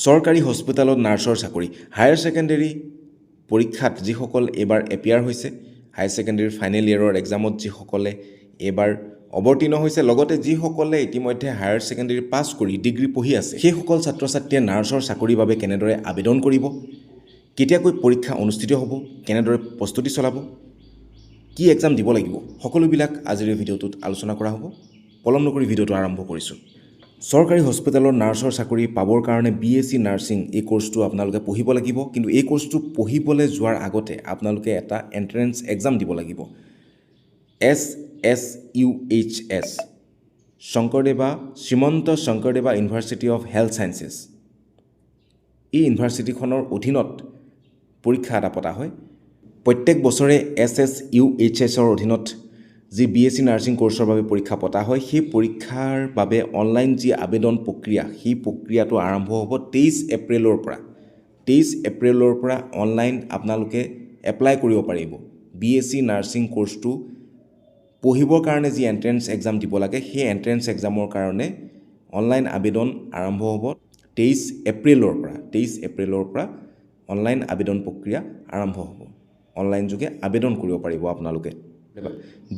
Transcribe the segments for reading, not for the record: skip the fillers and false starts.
চৰকাৰী হস্পিটেলত নাৰ্ছৰ চাকৰি হায়াৰ ছেকেণ্ডেৰী পৰীক্ষাত যিসকল এইবাৰ এপিয়াৰ হৈছে হায়াৰ ছেকেণ্ডেৰীৰ ফাইনেল ইয়েৰৰ এক্সামত যিসকলে এইবাৰ অৱতীৰ্ণ হৈছে লগতে যিসকলে ইতিমধ্যে হায়াৰ ছেকেণ্ডেৰী পাছ কৰি ডিগ্ৰী পঢ়ি আছে সেইসকল ছাত্ৰ ছাত্ৰীয়ে নাৰ্ছৰ চাকৰিৰ বাবে কেনেদৰে আবেদন কৰিব কেতিয়াকৈ পৰীক্ষা অনুষ্ঠিত হ'ব কেনেদৰে প্ৰস্তুতি চলাব কি এক্সাম দিব লাগিব সকলোবিলাক আজিৰ এই ভিডিঅ'টোত আলোচনা কৰা হ'ব পলম নকৰি ভিডিঅ'টো আৰম্ভ কৰিছোঁ চৰকাৰী হস্পিটেলৰ নাৰ্ছৰ চাকৰি পাবৰ কাৰণে BSc নাৰ্ছিং এই কোৰ্চটো আপোনালোকে পঢ়িব লাগিব কিন্তু এই কোৰ্চটো পঢ়িবলৈ যোৱাৰ আগতে আপোনালোকে এটা এণ্ট্ৰেন্স এক্সাম দিব লাগিব SSUHS Sankardeva Srimanta Sankardeva university of health sciences এই ইউনিভাৰ্চিটিখনৰ অধীনত পৰীক্ষা এটা পতা হয় প্ৰত্যেক বছৰে SSUHSৰ অধীনত যি BSc নাৰ্ছিং কোৰ্চৰ বাবে পৰীক্ষা পতা হয় সেই পৰীক্ষাৰ বাবে অনলাইন যি আবেদন প্ৰক্ৰিয়া সেই প্ৰক্ৰিয়াটো আৰম্ভ হ'ব 23 এপ্ৰিলৰ পৰা অনলাইন আপোনালোকে এপ্লাই কৰিব পাৰিব BSc নাৰ্ছিং কোৰ্চটো পঢ়িবৰ কাৰণে যি এণ্ট্ৰেন্স এক্সাম দিব লাগে সেই এণ্ট্ৰেন্স এক্সামৰ কাৰণে অনলাইন আবেদন আৰম্ভ হ'ব 23 এপ্ৰিলৰ পৰা অনলাইন আবেদন প্ৰক্ৰিয়া আৰম্ভ হ'ব অনলাইন যোগে আবেদন কৰিব পাৰিব আপোনালোকে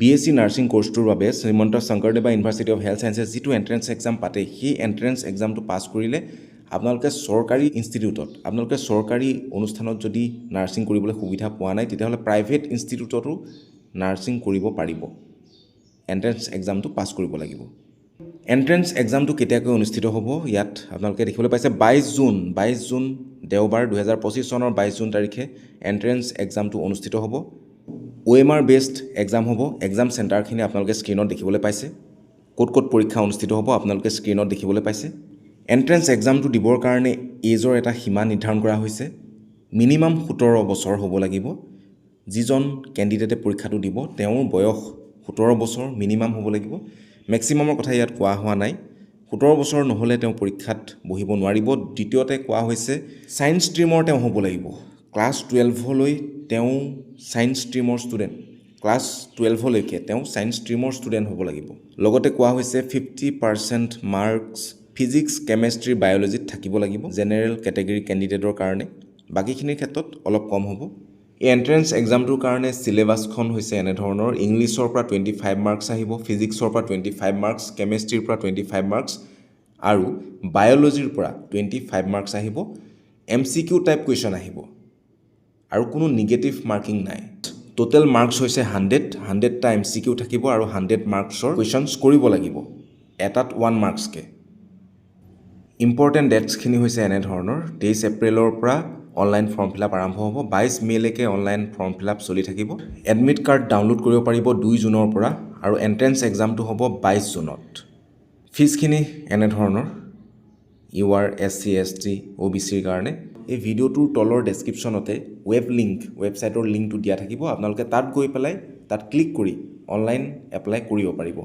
BSc নাৰ্ছিং কোৰ্চটোৰ বাবে Srimanta Sankardeva university of health sciences যিটো এণ্ট্ৰেন্স এক্সাম পাতে সেই এণ্ট্ৰেন্স এক্সামটো পাছ কৰিলে আপোনালোকে চৰকাৰী ইনষ্টিটিউটত আপোনালোকে চৰকাৰী অনুষ্ঠানত যদি নাৰ্ছিং কৰিবলৈ সুবিধা পোৱা নাই তেতিয়াহ'লে প্ৰাইভেট ইনষ্টিটিউটতো নাৰ্ছিং কৰিব পাৰিব এণ্ট্ৰেন্স এক্সামটো পাছ কৰিব লাগিব এণ্ট্ৰেন্স এক্সামটো কেতিয়াকৈ অনুষ্ঠিত হ'ব ইয়াত আপোনালোকে দেখিবলৈ পাইছে 22 জুন দেওবাৰ 2025 চনৰ 22 জুন তাৰিখে এণ্ট্ৰেন্স এক্সামটো অনুষ্ঠিত হ'ব OMR বেছড এক্সাম হ'ব এক্সাম চেণ্টাৰখিনি আপোনালোকে স্ক্ৰীনত দেখিবলৈ পাইছে ক'ত পৰীক্ষা অনুষ্ঠিত হ'ব আপোনালোকে স্ক্ৰীনত দেখিবলৈ পাইছে এণ্ট্ৰেন্স এক্সামটো দিবৰ কাৰণে এজৰ এটা সীমা নিৰ্ধাৰণ কৰা হৈছে মিনিমাম 17 বছৰ হ'ব লাগিব যিজন কেণ্ডিডেটে পৰীক্ষাটো দিব তেওঁৰ বয়স 17 বছৰ মিনিমাম হ'ব লাগিব মেক্সিমামৰ কথা ইয়াত কোৱা হোৱা নাই 17 বছৰ নহ'লে তেওঁ পৰীক্ষাত বহিব নোৱাৰিব দ্বিতীয়তে কোৱা হৈছে ছায়েন্স ষ্ট্ৰীমৰ তেওঁ হ'ব লাগিব ক্লাছ 12লৈ তেওঁ ছায়েন্স ষ্ট্ৰীমৰ ষ্টুডেণ্ট ক্লাছ 12লৈকে তেওঁ ছায়েন্স ষ্ট্ৰীমৰ ষ্টুডেণ্ট হ'ব লাগিব লগতে কোৱা হৈছে 50% মাৰ্কছ ফিজিক্স কেমেষ্ট্ৰি বায়'লজিত থাকিব লাগিব জেনেৰেল কেটেগৰী কেণ্ডিডেটৰ কাৰণে বাকীখিনিৰ ক্ষেত্ৰত অলপ কম হ'ব এই এণ্ট্ৰেন্স এক্সামটোৰ কাৰণে চিলেবাছখন হৈছে এনেধৰণৰ ইংলিছৰ পৰা 25 মাৰ্কছ আহিব ফিজিক্সৰ পৰা 25 মাৰ্কছ কেমেষ্ট্ৰিৰ পৰা 25 মাৰ্কছ আৰু বায়'লজিৰ পৰা 25 মাৰ্কছ আহিব MCQ টাইপ কুৱেশ্যন আহিব আৰু কোনো নিগেটিভ মাৰ্কিং নাই টোটেল মাৰ্কছ হৈছে 100টা MCQ থাকিব আৰু 100 মাৰ্কছৰ কুৱেশ্যনছ কৰিব লাগিব এটাত 1 মাৰ্কছকে ইম্পৰ্টেণ্ট ডেটছখিনি হৈছে এনেধৰণৰ 23 এপ্ৰিলৰ পৰা অনলাইন ফৰ্ম ফিল আপ আৰম্ভ হ'ব 22 মেলৈকে অনলাইন ফৰ্ম ফিল আপ চলি থাকিব এডমিট কাৰ্ড ডাউনলোড কৰিব পাৰিব 2 জুনৰ পৰা আৰু এণ্ট্ৰেন্স এক্সামটো হ'ব 22 জুনত ফিজখিনি এনেধৰণৰ UR SC ST OBCৰ কাৰণে এই ভিডিঅ'টোৰ তলৰ ডেছক্ৰিপশ্যনতে ৱেবছাইটৰ লিংকটো দিয়া থাকিব আপোনালোকে তাত গৈ পেলাই তাত ক্লিক কৰি অনলাইন এপ্লাই কৰিব পাৰিব